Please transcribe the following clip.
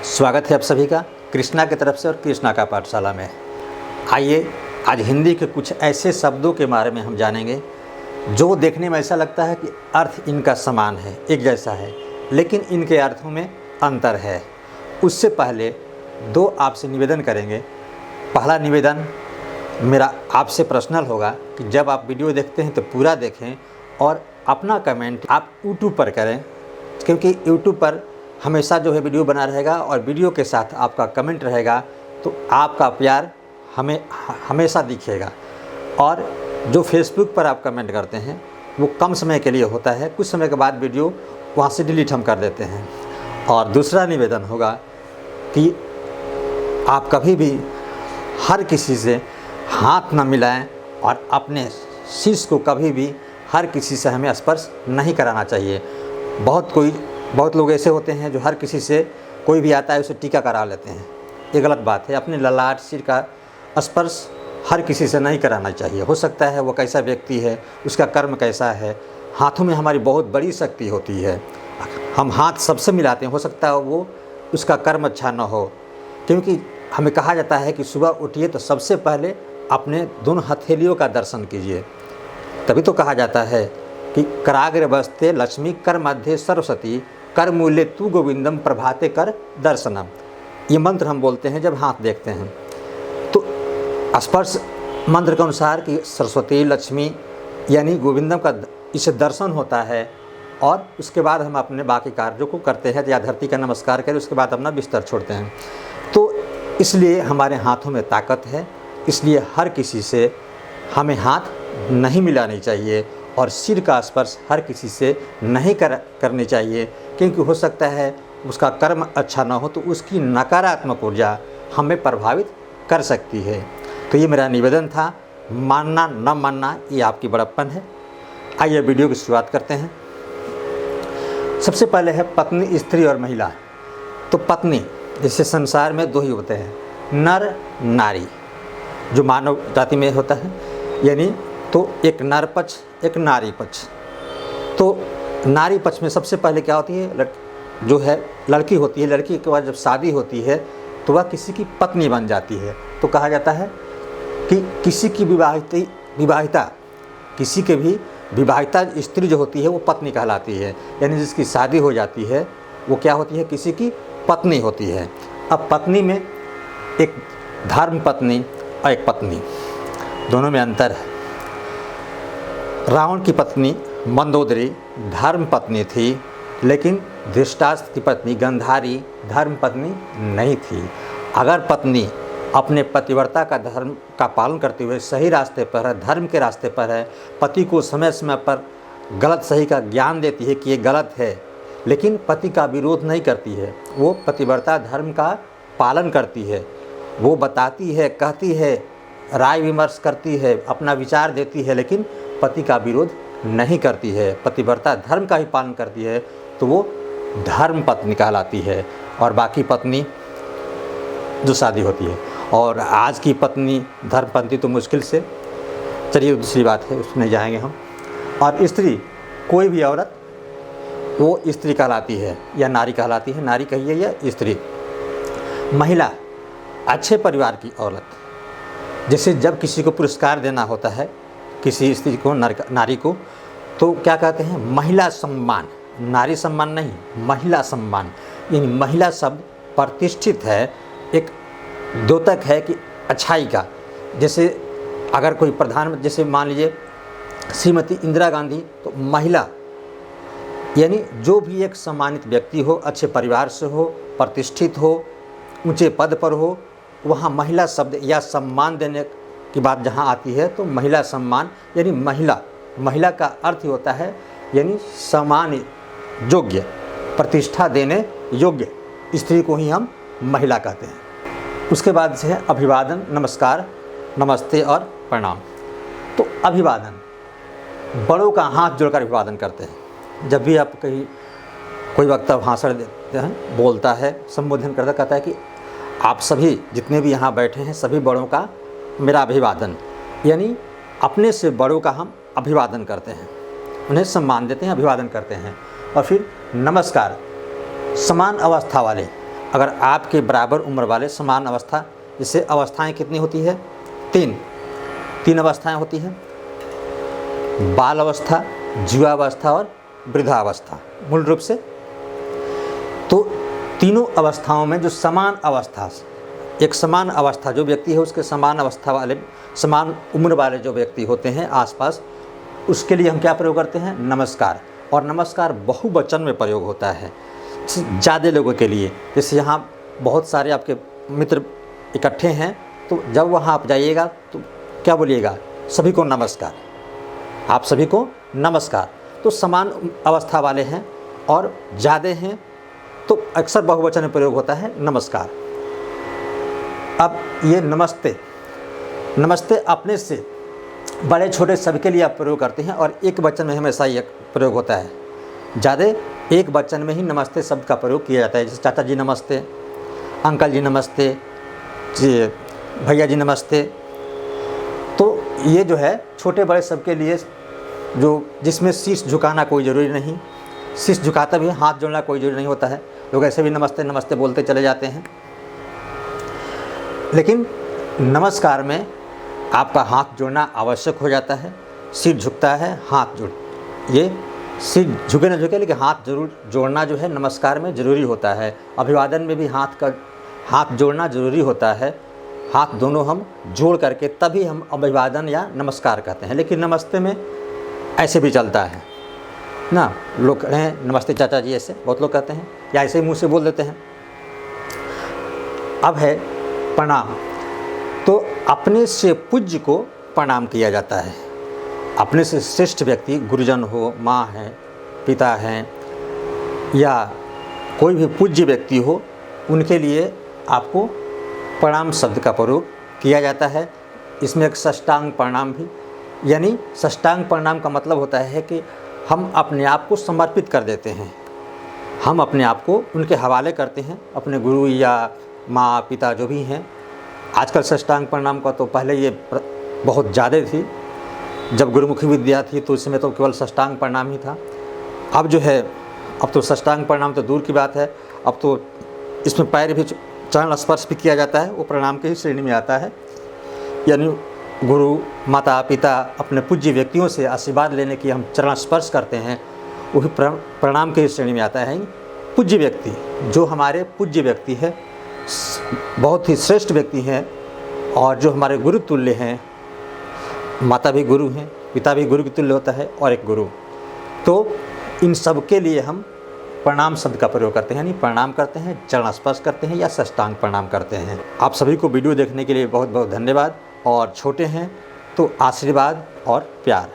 स्वागत है आप सभी का कृष्णा की तरफ से और कृष्णा का पाठशाला में। आइए आज हिंदी के कुछ ऐसे शब्दों के बारे में हम जानेंगे जो देखने में ऐसा लगता है कि अर्थ इनका समान है, एक जैसा है, लेकिन इनके अर्थों में अंतर है। उससे पहले दो आपसे निवेदन करेंगे। पहला निवेदन मेरा आपसे पर्सनल होगा कि जब आप वीडियो देखते हैं तो पूरा देखें और अपना कमेंट आप यूट्यूब पर करें, क्योंकि यूट्यूब पर हमेशा जो है वीडियो बना रहेगा और वीडियो के साथ आपका कमेंट रहेगा, तो आपका प्यार हमें हमेशा दिखेगा। और जो फेसबुक पर आप कमेंट करते हैं वो कम समय के लिए होता है, कुछ समय के बाद वीडियो वहाँ से डिलीट हम कर देते हैं। और दूसरा निवेदन होगा कि आप कभी भी हर किसी से हाथ न मिलाएं और अपने शीश को कभी भी हर किसी से हमें स्पर्श नहीं कराना चाहिए। बहुत लोग ऐसे होते हैं जो हर किसी से, कोई भी आता है उसे टीका करा लेते हैं। ये गलत बात है। अपने ललाट सिर का स्पर्श हर किसी से नहीं कराना चाहिए। हो सकता है वो कैसा व्यक्ति है, उसका कर्म कैसा है। हाथों में हमारी बहुत बड़ी शक्ति होती है। हम हाथ सबसे मिलाते हैं, हो सकता है वो उसका कर्म अच्छा न हो, क्योंकि हमें कहा जाता है कि सुबह उठिए तो सबसे पहले अपने दोनों हथेलियों का दर्शन कीजिए। तभी तो कहा जाता है कि कराग्र बस्ते लक्ष्मी कर मध्य सरस्वती कर मूल्य तू गोविंदम प्रभाते कर दर्शनम। ये मंत्र हम बोलते हैं जब हाथ देखते हैं। तो स्पर्श मंत्र के अनुसार कि सरस्वती लक्ष्मी यानी गोविंदम का इसे दर्शन होता है, और उसके बाद हम अपने बाकी कार्यों को करते हैं, या धरती का नमस्कार करें, उसके बाद अपना बिस्तर छोड़ते हैं। तो इसलिए हमारे हाथों में ताकत है, इसलिए हर किसी से हमें हाथ नहीं मिलानी चाहिए और सिर का स्पर्श हर किसी से नहीं करनी चाहिए, क्योंकि हो सकता है उसका कर्म अच्छा ना हो तो उसकी नकारात्मक ऊर्जा हमें प्रभावित कर सकती है। तो ये मेरा निवेदन था। मानना न मानना ये आपकी बड़प्पन है। आइए वीडियो की शुरुआत करते हैं। सबसे पहले है पत्नी, स्त्री और महिला। तो पत्नी, जैसे संसार में दो ही होते हैं, नर नारी, जो मानव जाति में होता है, यानी तो एक नर पक्ष एक नारी पक्ष। तो नारी पक्ष में सबसे पहले क्या होती है, जो है लड़की होती है। लड़की के बाद जब शादी होती है तो वह किसी की पत्नी बन जाती है। तो कहा जाता है कि किसी की विवाहिता किसी के भी विवाहिता स्त्री जो होती है वो पत्नी कहलाती है, यानी जिसकी शादी हो जाती है वो क्या होती है, किसी की पत्नी होती है। अब पत्नी में एक धर्म पत्नी और एक पत्नी, दोनों में अंतर है। रावण की पत्नी मंदोदरी धर्म पत्नी थी, लेकिन धृतराष्ट्र की पत्नी गांधारी धर्म पत्नी नहीं थी। अगर पत्नी अपने पतिव्रता का धर्म का पालन करते हुए सही रास्ते पर है, धर्म के रास्ते पर है, पति को समय समय पर गलत सही का ज्ञान देती है कि ये गलत है, लेकिन पति का विरोध नहीं करती है, वो पतिव्रता धर्म का पालन करती है, वो बताती है, कहती है, राय विमर्श करती है, अपना विचार देती है, लेकिन पति का विरोध नहीं करती है, पतिव्रता धर्म का ही पालन करती है, तो वो धर्म पत्नी कहलाती है। और बाकी पत्नी जो शादी होती है, और आज की पत्नी धर्म पत्नी तो मुश्किल से, चलिए दूसरी बात है उसमें जाएंगे हम। और स्त्री, कोई भी औरत वो स्त्री कहलाती है या नारी कहलाती है, नारी कहिए या स्त्री। महिला, अच्छे परिवार की औरत। जैसे जब किसी को पुरस्कार देना होता है, किसी स्त्री को, नारी को, तो क्या कहते हैं, महिला सम्मान। नारी सम्मान नहीं, महिला सम्मान। यानी महिला शब्द प्रतिष्ठित है, एक द्योतक है कि अच्छाई का। जैसे अगर कोई प्रधानमंत्री, जैसे मान लीजिए श्रीमती इंदिरा गांधी, तो महिला यानी जो भी एक सम्मानित व्यक्ति हो, अच्छे परिवार से हो, प्रतिष्ठित हो, ऊंचे पद पर हो, वहाँ महिला शब्द या सम्मान देने की बात जहाँ आती है तो महिला सम्मान यानी महिला का अर्थ ही होता है यानी समान, योग्य, प्रतिष्ठा देने योग्य स्त्री को ही हम महिला कहते हैं। उसके बाद से है अभिवादन, नमस्कार, नमस्ते और प्रणाम। तो अभिवादन, बड़ों का हाथ जोड़कर अभिवादन करते हैं। जब भी आप कहीं कोई वक्ता भाषण देते हैं, बोलता है, संबोधन करता, कहता है कि आप सभी जितने भी यहाँ बैठे हैं सभी बड़ों का मेरा अभिवादन, यानी अपने से बड़ों का हम अभिवादन करते हैं, उन्हें सम्मान देते हैं, अभिवादन करते हैं। और फिर नमस्कार, समान अवस्था वाले, अगर आपके बराबर उम्र वाले समान अवस्था, इससे अवस्थाएं कितनी होती है? तीन अवस्थाएं होती हैं, बाल अवस्था, युवावस्था और वृद्धावस्था मूल रूप से। तो तीनों अवस्थाओं में जो समान अवस्था, एक समान अवस्था जो व्यक्ति है उसके समान अवस्था वाले, समान उम्र वाले जो व्यक्ति होते हैं आसपास, उसके लिए हम क्या प्रयोग करते हैं? नमस्कार। और नमस्कार बहुवचन में प्रयोग होता है ज़्यादा लोगों के लिए। जैसे यहाँ बहुत सारे आपके मित्र इकट्ठे हैं, तो जब वहाँ आप जाइएगा तो क्या बोलिएगा? सभी को नमस्कार, आप सभी को नमस्कार। तो समान अवस्था वाले हैं और ज़्यादा हैं तो अक्सर बहुवचन में प्रयोग होता है नमस्कार। अब ये नमस्ते अपने से बड़े छोटे सबके लिए आप प्रयोग करते हैं और एक वचन में हमेशा ये प्रयोग होता है। ज़्यादा एक वचन में ही नमस्ते शब्द का प्रयोग किया जाता है। जैसे चाचा जी नमस्ते, अंकल जी नमस्ते, जी भैया जी नमस्ते। तो ये जो है छोटे बड़े सबके लिए, जो जिसमें शीश झुकाना कोई ज़रूरी नहीं, शीश झुकाता भी हाथ जोड़ना कोई ज़रूरी नहीं होता है। लोग ऐसे भी नमस्ते नमस्ते बोलते चले जाते हैं। लेकिन नमस्कार में आपका हाथ जोड़ना आवश्यक हो जाता है। सिर झुकता है, हाथ जोड़, ये सिर झुके न झुके लेकिन हाथ जरूर जोड़ना जो है नमस्कार में ज़रूरी होता है। अभिवादन में भी हाथ जोड़ना ज़रूरी होता है। हाथ दोनों हम जोड़ करके तभी हम अभिवादन या नमस्कार कहते हैं। लेकिन नमस्ते में ऐसे भी चलता है ना, लोग कह रहे हैं नमस्ते चाचा जी, ऐसे बहुत लोग कहते हैं या ऐसे ही मुँह से बोल देते हैं। अब है प्रणाम। तो अपने से पूज्य को प्रणाम किया जाता है। अपने से श्रेष्ठ व्यक्ति, गुरुजन हो, माँ है, पिता हैं या कोई भी पूज्य व्यक्ति हो, उनके लिए आपको प्रणाम शब्द का प्रयोग किया जाता है। इसमें एक साष्टांग प्रणाम भी, यानी साष्टांग प्रणाम का मतलब होता है कि हम अपने आप को समर्पित कर देते हैं, हम अपने आप को उनके हवाले करते हैं, अपने गुरु या माँ पिता जो भी हैं। आजकल साष्टांग प्रणाम का तो पहले ये बहुत ज़्यादा थी, जब गुरुमुखी विद्या थी तो इसमें तो केवल साष्टांग प्रणाम ही था। अब जो है, अब तो साष्टांग प्रणाम तो दूर की बात है, अब तो इसमें पैर भी, चरण स्पर्श भी किया जाता है, वो प्रणाम के ही श्रेणी में आता है। यानी गुरु माता पिता अपने पूज्य व्यक्तियों से आशीर्वाद लेने की हम चरण स्पर्श करते हैं, वही प्रणाम के श्रेणी में आता है। पूज्य व्यक्ति, जो हमारे पूज्य व्यक्ति है, बहुत ही श्रेष्ठ व्यक्ति हैं और जो हमारे गुरु तुल्य हैं, माता भी गुरु हैं, पिता भी गुरु के तुल्य होता है और एक गुरु, तो इन सब के लिए हम प्रणाम शब्द का प्रयोग करते हैं, यानी प्रणाम करते हैं, चरण स्पर्श करते हैं या साष्टांग प्रणाम करते हैं। आप सभी को वीडियो देखने के लिए बहुत बहुत धन्यवाद, और छोटे हैं तो आशीर्वाद और प्यार।